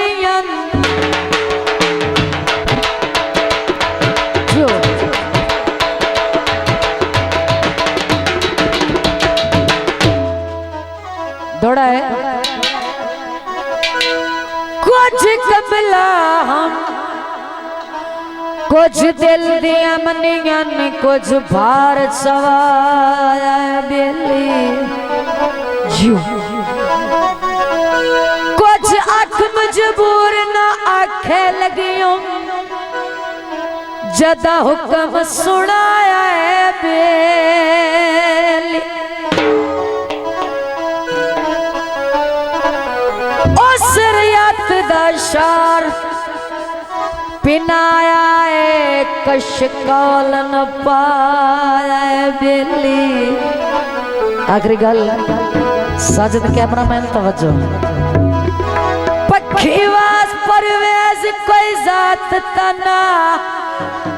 अमनियन जो दौड़ा है कुछ कबला हम कुछ दिल दिया मनियन कुछ भारत सवाया बेली जो कुछ आँख मजबूर ना आखे लगियों जदा हुक्म सुनाया है बेली उस रियात दा शार पिनाया कश कौलन पाया बेली आखिरी गल साजिद कैमरामैन तवज्जो पखीवास परवेज कोई जात तना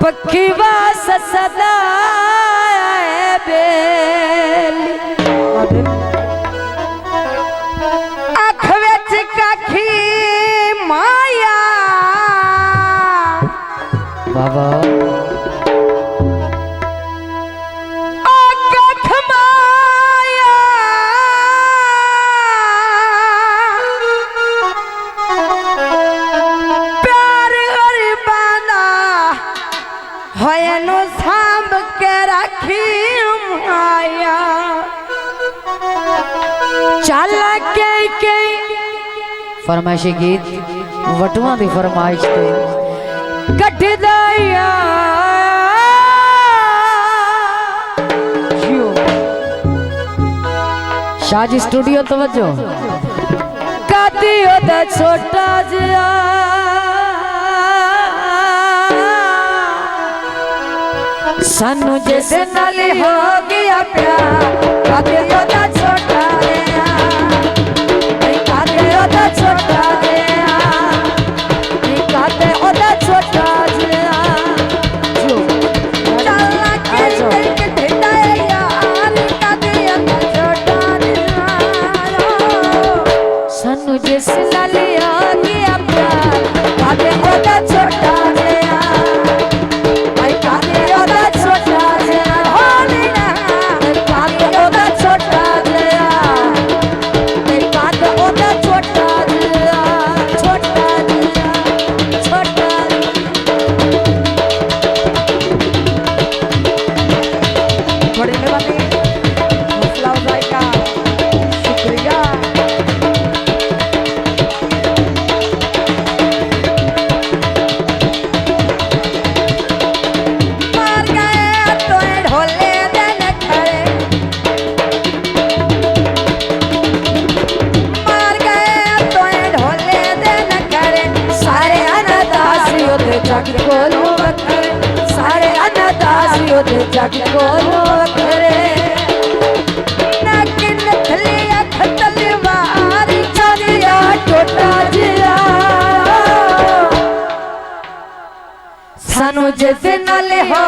पखीवास सदा बेली अख विच काखी माया बाबा फरमाइशी गीत वटुआ दी फरमाइश ते कटदाया शाजी स्टूडियो तवज्जो कादियो दा छोटा जिया सानू जिस नाल हो गया प्यार कादियो दा छोटा जिया कादियो दा छोटा जिया कादियो दा छोटा जिया जो चलना के ढेडा यार कादियो दा छोटा जिया सानू जिस नाल हो गया प्यार कादियो दा छोटा जिया कादियो दा छोटा जिया होली ना कादियो दा छोटा जिया कादियो दा छोटा जिया छोटा जिया छोटा बड़ी मेहरबानी हौसला अफजाई का शुक्रिया मार गए तो ढोले देने खड़े मार गए तो ढोले देने खड़े सारे अनादासियों दे जग को लोग करे सारे अनादासियों दे जग को लोग करे नाकिन थलिया खतलवार चलिया टोटा जिया सानू जिस नाल हो